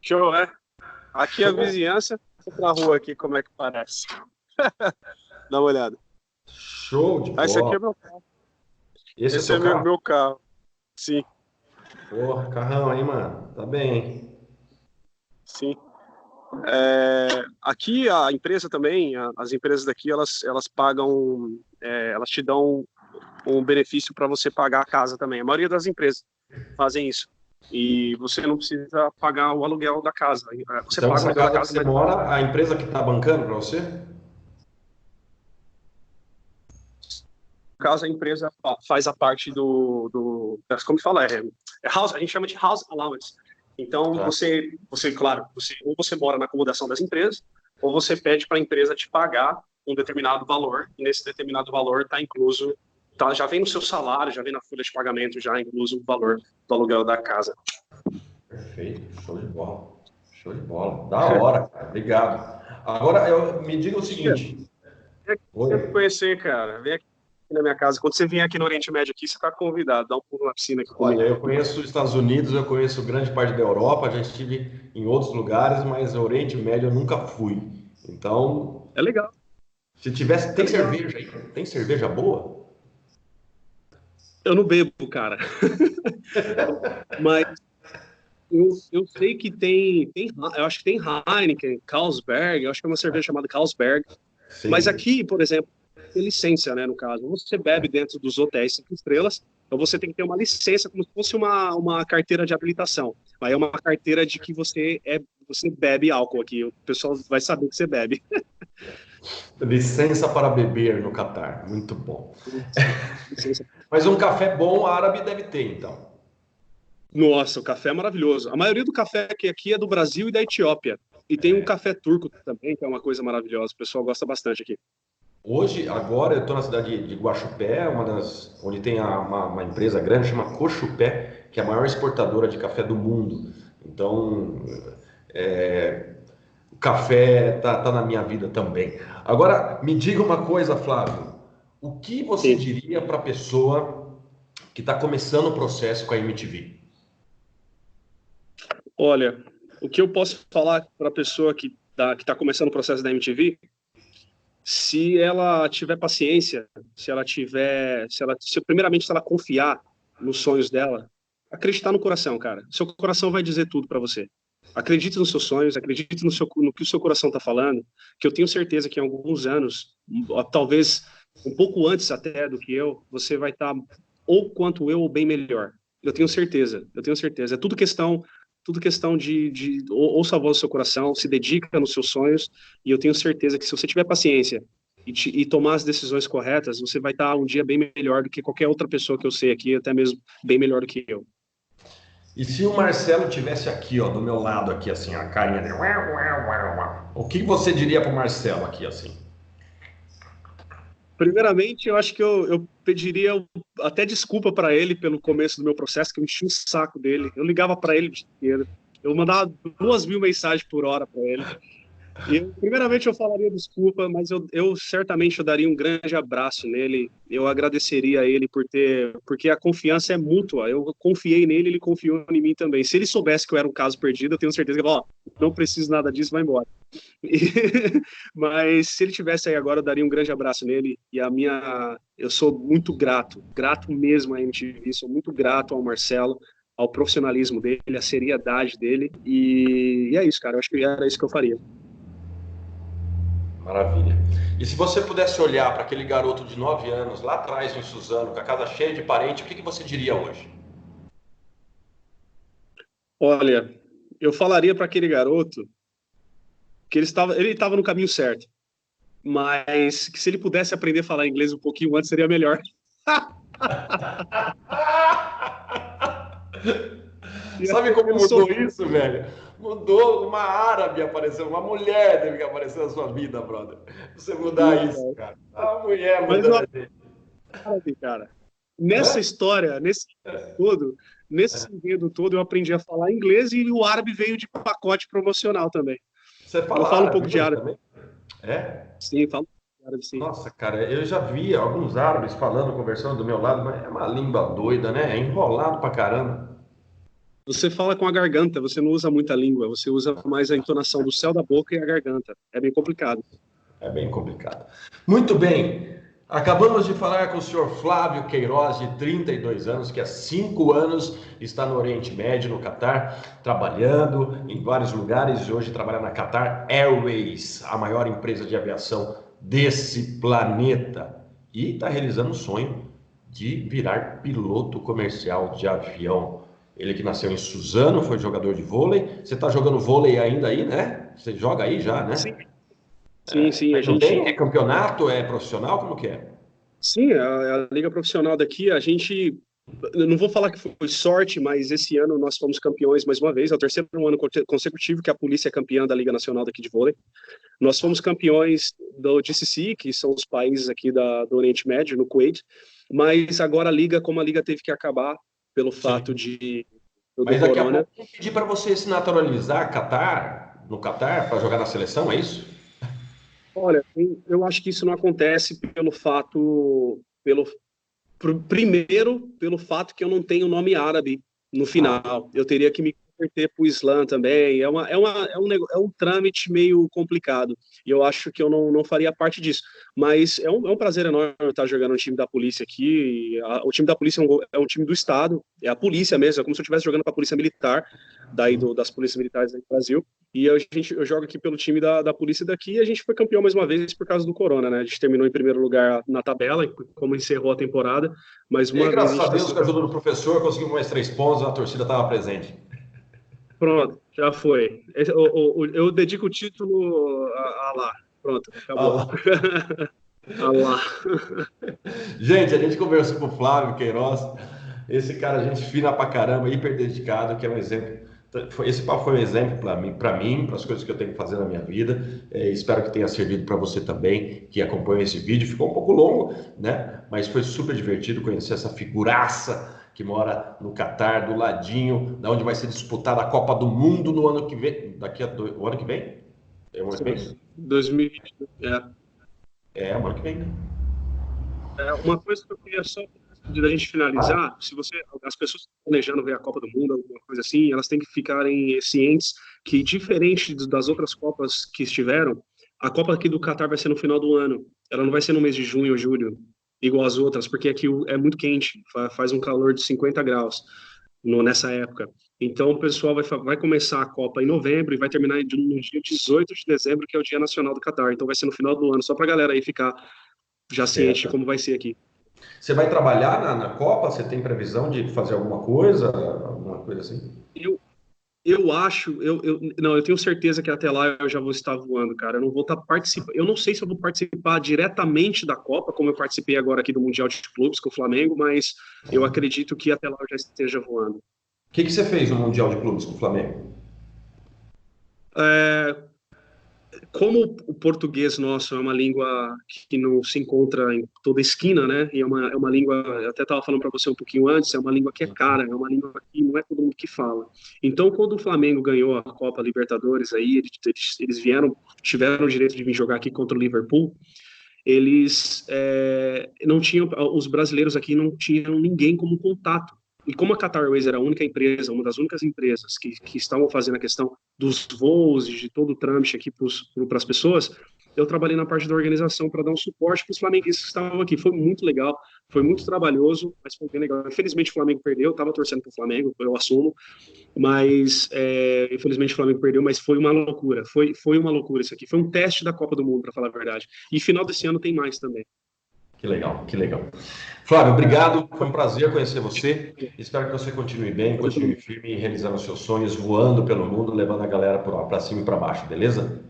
Show, né? Aqui é a Show. vizinhança. Pra rua aqui, como é que parece? Dá uma olhada. Show de Esse aqui é bola. meu carro. Esse é o Esse é seu carro? meu carro. Sim, Porra, carrão aí, mano. Tá bem, hein? sim. Aqui a empresa também, as empresas daqui, elas pagam, elas te dão um benefício para você pagar a casa também. A maioria das empresas fazem isso. E você não precisa pagar o aluguel da casa. Você Então, paga o essa aluguel da casa que casa, você mas mora, a empresa que tá bancando pra você? caso a empresa faz a parte como fala, house, a gente chama de house allowance. Então, você claro, ou você mora na acomodação das empresas, ou você pede para a empresa te pagar um determinado valor, e nesse determinado valor está incluso, já vem no seu salário, já vem na folha de pagamento, já incluso o valor do aluguel da casa. Perfeito, show de bola. Show de bola. Da hora, cara. Obrigado. Agora, me diga o seguinte. Vem aqui conhecer, cara. Vem aqui na minha casa. Quando você vier aqui no Oriente Médio, aqui, você está convidado. Dá um pulo na piscina aqui comigo. Olha, eu conheço os Estados Unidos, eu conheço grande parte da Europa, já estive em outros lugares, mas o Oriente Médio eu nunca fui. Então... É legal. Se tivesse... Tem cerveja aí? Tem cerveja boa? Eu não bebo, cara. Mas eu sei que tem... Eu acho que tem Heineken, Carlsberg, eu acho que é uma cerveja chamada Carlsberg. Sim. Mas aqui, por exemplo, tem licença, né, no caso. Você bebe dentro dos hotéis 5 estrelas, então você tem que ter uma licença, como se fosse uma carteira de habilitação. Mas é uma carteira de que você bebe álcool aqui. O pessoal vai saber que você bebe. Licença para beber no Catar. Muito bom. Mas um café bom árabe deve ter, então. Nossa, o café é maravilhoso. A maioria do café que aqui é do Brasil e da Etiópia. E tem um café turco também, que é uma coisa maravilhosa. O pessoal gosta bastante aqui. Hoje, agora, eu estou na cidade de Guaxupé, onde tem uma empresa grande, chama Cochupé, que é a maior exportadora de café do mundo. Então, o café tá na minha vida também. Agora, me diga uma coisa, Flávio. O que você diria para a pessoa que está começando o processo com a MTV? Olha, o que eu posso falar para a pessoa que está começando o processo da MTV, se ela tiver paciência, primeiramente, se ela confiar nos sonhos dela, acreditar no coração, cara. Seu coração vai dizer tudo para você. Acredite nos seus sonhos, acredite no que o seu coração está falando, que eu tenho certeza que em alguns anos, talvez um pouco antes até do que você vai estar ou quanto eu ou bem melhor. Eu tenho certeza. É tudo questão de ouça a voz do seu coração, se dedica nos seus sonhos, e eu tenho certeza que se você tiver paciência e tomar as decisões corretas, você vai estar um dia bem melhor do que qualquer outra pessoa que eu sei aqui, até mesmo bem melhor do que eu. E se o Marcelo tivesse aqui, ó, do meu lado aqui, assim, a carinha dele, o que você diria para o Marcelo aqui, assim? Primeiramente, eu acho que eu pediria até desculpa para ele pelo começo do meu processo, que eu enchi o saco dele. Eu ligava para ele o dia inteiro. Eu mandava 2.000 mensagens por hora para ele. Primeiramente, eu falaria desculpa, mas eu certamente daria um grande abraço nele. Eu agradeceria a ele porque a confiança é mútua. Eu confiei nele, ele confiou em mim também. Se ele soubesse que eu era um caso perdido, eu tenho certeza que ele falou, não preciso nada disso, vai embora. Mas se ele tivesse aí agora, eu daria um grande abraço nele. Eu sou muito grato mesmo à MTV, sou muito grato ao Marcelo, ao profissionalismo dele, à seriedade dele. E é isso, cara. Eu acho que era isso que eu faria. Maravilha. E se você pudesse olhar para aquele garoto de 9 anos, lá atrás em Suzano, com a casa cheia de parente, o que você diria hoje? Olha, eu falaria para aquele garoto que ele estava no caminho certo, mas que se ele pudesse aprender a falar inglês um pouquinho antes, seria melhor. Sabe como mudou isso, velho? Mudou, uma árabe apareceu, uma mulher teve que aparecer na sua vida, brother. Você mudar isso, cara. A mulher mudando. Cara, nessa história, nesse enredo todo, eu aprendi a falar inglês e o árabe veio de pacote promocional também. Você fala eu falo um pouco de árabe também? É? Sim, falo árabe, sim. Nossa, cara, eu já vi alguns árabes falando, conversando do meu lado, mas é uma língua doida, né? É enrolado pra caramba. Você fala com a garganta, você não usa muita língua, você usa mais a entonação do céu da boca e a garganta. É bem complicado. É bem complicado. Muito bem. Acabamos de falar com o senhor Flávio Queiroz, de 32 anos, que há 5 anos está no Oriente Médio, no Catar, trabalhando em vários lugares e hoje trabalha na Qatar Airways, a maior empresa de aviação desse planeta. E está realizando o sonho de virar piloto comercial de avião. Ele que nasceu em Suzano, foi jogador de vôlei. Você está jogando vôlei ainda aí, né? Você joga aí já, né? Sim. A gente... É campeonato? É profissional? Como que é? Sim, a liga profissional daqui, a gente Eu não vou falar que foi sorte, mas esse ano nós fomos campeões mais uma vez. É o terceiro ano consecutivo que a polícia é campeã da Liga Nacional daqui de vôlei. Nós fomos campeões do GCC, que são os países aqui do Oriente Médio, no Kuwait. Mas agora a Liga, como a Liga teve que acabar pelo fato do Mas daqui a corona. pouco eu pedir para você se naturalizar no Catar, para jogar na seleção, é isso? Olha, eu acho que isso não acontece primeiro, pelo fato que eu não tenho nome árabe no final. Eu teria que me converter para o Islã também. É um trâmite meio complicado. E eu acho que eu não faria parte disso. Mas é um prazer enorme estar jogando no time da polícia aqui. O time da polícia é um time do Estado, é a polícia mesmo, é como se eu estivesse jogando para a polícia militar, das polícias militares do Brasil. E eu jogo aqui pelo time da polícia daqui e a gente foi campeão mais uma vez por causa do Corona, né? A gente terminou em primeiro lugar na tabela, como encerrou a temporada, mas E aí, uma vez a graças a gente Deus, com a ajuda do professor, conseguimos mais 3 pontos, a torcida estava presente. Pronto, já foi. Eu dedico o título a lá. Pronto, acabou. A lá. Gente, a gente conversou com o Flávio Queiroz, esse cara, gente fina pra caramba, hiper dedicado, que é um exemplo. Esse papo foi um exemplo para mim, para as coisas que eu tenho que fazer na minha vida. Espero que tenha servido para você também, que acompanhou esse vídeo. Ficou um pouco longo, né? Mas foi super divertido conhecer essa figuraça que mora no Catar, do ladinho, da onde vai ser disputada a Copa do Mundo no ano que vem. O ano que vem? É o ano que vem? 2020. O ano que vem, né? Uma coisa que eu queria só antes da gente finalizar, se as pessoas estão planejando ver a Copa do Mundo, alguma coisa assim, elas têm que ficarem cientes que, diferente das outras Copas que estiveram, a Copa aqui do Catar vai ser no final do ano. Ela não vai ser no mês de junho ou julho, igual as outras, porque aqui é muito quente, faz um calor de 50 graus nessa época. Então, o pessoal vai começar a Copa em novembro e vai terminar no dia 18 de dezembro, que é o Dia Nacional do Catar. Então, vai ser no final do ano, só para a galera aí ficar já ciente de Certo. como vai ser aqui. Você vai trabalhar na Copa? Você tem previsão de fazer alguma coisa assim? Eu, eu acho, não, eu tenho certeza que até lá eu já vou estar voando, cara. Eu não vou estar participando. Eu não sei se eu vou participar diretamente da Copa, como eu participei agora aqui do Mundial de Clubes com o Flamengo, mas eu acredito que até lá eu já esteja voando. O que você fez no Mundial de Clubes com o Flamengo? É, como o português nosso é uma língua que não se encontra em toda esquina, né? E é uma língua, eu até estava falando para você um pouquinho antes, é uma língua que é cara, é uma língua que não é todo mundo que fala. Então, quando o Flamengo ganhou a Copa Libertadores, aí eles tiveram o direito de vir jogar aqui contra o Liverpool. Eles não tinham, os brasileiros aqui não tinham ninguém como contato. E como a Qatar Airways era a única empresa, uma das únicas empresas que estavam fazendo a questão dos voos e de todo o trâmite aqui para as pessoas, eu trabalhei na parte da organização para dar um suporte para os flamenguistas que estavam aqui. Foi muito legal, foi muito trabalhoso, mas foi bem legal. Infelizmente o Flamengo perdeu, eu estava torcendo para o Flamengo, eu assumo, mas infelizmente o Flamengo perdeu, mas foi uma loucura, foi uma loucura isso aqui. Foi um teste da Copa do Mundo, para falar a verdade. E final desse ano tem mais também. Que legal, que legal. Flávio, obrigado. Foi um prazer conhecer você. Espero que você continue bem, continue firme, realizando os seus sonhos, voando pelo mundo, levando a galera para cima e para baixo, beleza?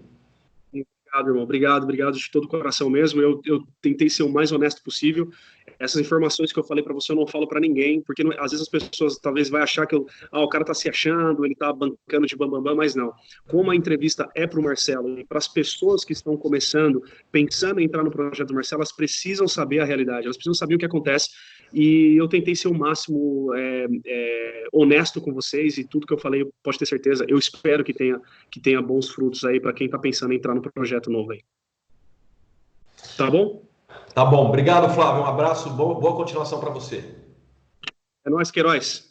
Obrigado, irmão. Obrigado de todo o coração mesmo. Eu tentei ser o mais honesto possível. Essas informações que eu falei para você, eu não falo para ninguém, porque às vezes as pessoas talvez vai achar que o cara tá se achando, ele tá bancando de bambambam, mas não. Como a entrevista é para o Marcelo e para as pessoas que estão começando, pensando em entrar no projeto do Marcelo, elas precisam saber a realidade, elas precisam saber o que acontece. E eu tentei ser o máximo honesto com vocês e tudo que eu falei, pode ter certeza. Eu espero que tenha bons frutos aí para quem está pensando em entrar no projeto novo aí. Tá bom? Tá bom. Obrigado, Flávio. Um abraço. Boa continuação para você. É nóis, Queiroz.